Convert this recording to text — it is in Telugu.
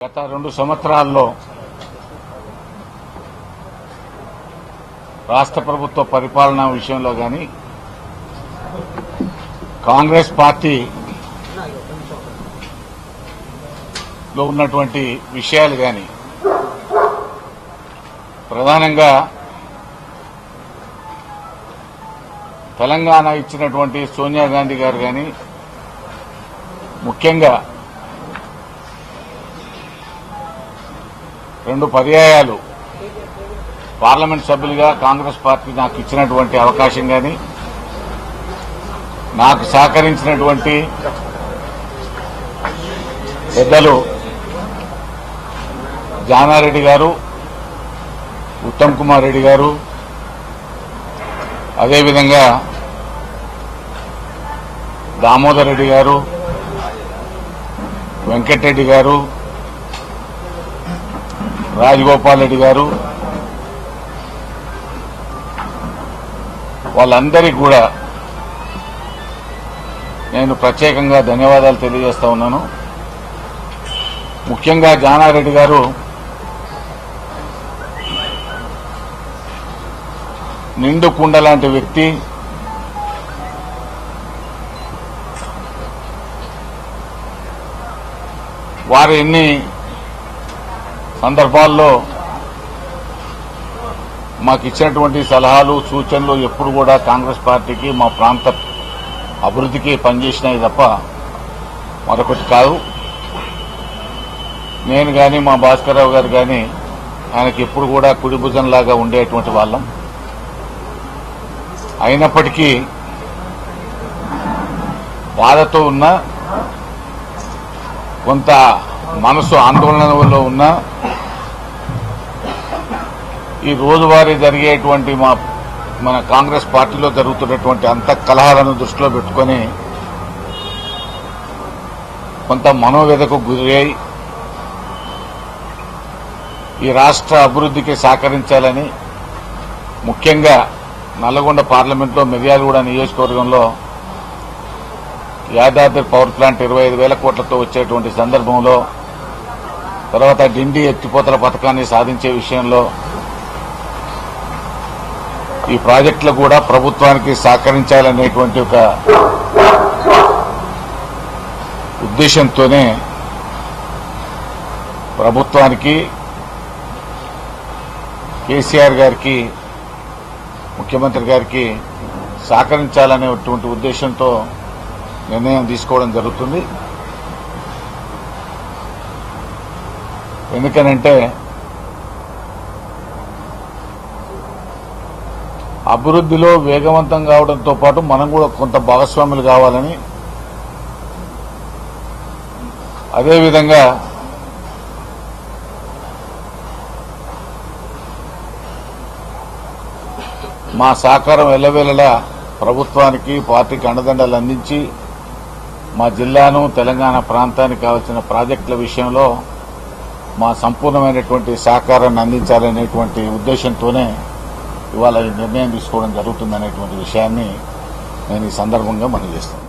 గత 2 సంవత్సరాల్లో రాష్ట్ర ప్రభుత్వ పరిపాలన విషయంలో గాని కాంగ్రెస్ పార్టీలో ఉన్నటువంటి విషయాలు గాని ప్రధానంగా తెలంగాణ ఇచ్చినటువంటి సోనియా గాంధీ గారు గాని ముఖ్యంగా 2 పర్యాయాలు పార్లమెంట్ సభ్యులుగా కాంగ్రెస్ పార్టీ నాకు ఇచ్చినటువంటి అవకాశం గాని నాకు సహకరించినటువంటి పెద్దలు జానారెడ్డి గారు, ఉత్తమ్ కుమార్ రెడ్డి గారు, అదేవిధంగా దామోదర్ రెడ్డి గారు, వెంకటరెడ్డి గారు, రాజగోపాల్ రెడ్డి గారు, వాళ్ళందరికీ కూడా నేను ప్రత్యేకంగా ధన్యవాదాలు తెలియజేస్తా ఉన్నాను. ముఖ్యంగా జానారెడ్డి గారు నిండు కుండ లాంటి వ్యక్తి. వారు ఎన్ని సందర్భాల్లో మాకు ఇచ్చినటువంటి సలహాలు సూచనలు ఎప్పుడు కూడా కాంగ్రెస్ పార్టీకి మా ప్రాంత అభివృద్ధికి పనిచేసినాయి తప్ప మరొకటి కాదు. నేను గాని మా భాస్కర్రావు గారు గాని ఆయనకి ఎప్పుడు కూడా కుడి భుజంలాగా ఉండేటువంటి వాళ్ళం. అయినప్పటికీ బాధతో ఉన్న కొంత మనసు ఆందోళనలో ఉన్న ఈ రోజువారీ జరిగేటువంటి మన కాంగ్రెస్ పార్టీలో జరుగుతున్నటువంటి అంత కలహాలను దృష్టిలో పెట్టుకుని కొంత మనోవేదకు గురై ఈ రాష్ట్ర అభివృద్ధికి సహకరించాలని ముఖ్యంగా నల్లగొండ పార్లమెంట్లో మిర్యాలగూడ నియోజకవర్గంలో యాదాద్రి పవర్ ప్లాంట్ 25,000 కోట్లతో వచ్చేటువంటి సందర్భంలో తర్వాత డిండి ఎత్తిపోతల పథకాన్ని సాధించే విషయంలో ఈ ప్రాజెక్టులు కూడా ప్రభుత్వానికి సహకరించాలనేటువంటి ఒక ఉద్దేశంతోనే ప్రభుత్వానికి కేసీఆర్ గారికి ముఖ్యమంత్రి గారికి సహకరించాలనేటువంటి ఉద్దేశంతో నిర్ణయం తీసుకోవడం జరుగుతుంది. ఎందుకనంటే అభివృద్ధిలో వేగవంతం కావడంతో పాటు మనం కూడా కొంత భాగస్వాములు కావాలని, అదేవిధంగా మా సహకారం ఎల్లవేళలా ప్రభుత్వానికి పార్టీకి అండదండలు అందించి మా జిల్లాను తెలంగాణ ప్రాంతానికి కావాల్సిన ప్రాజెక్టుల విషయంలో మా సంపూర్ణమైనటువంటి సహకారాన్ని అందించాలనేటువంటి ఉద్దేశంతోనే ఇవాళ ఈ నిర్ణయం తీసుకోవడం జరుగుతుందనేటువంటి విషయాన్ని నేను ఈ సందర్భంగా మనవి చేస్తాను.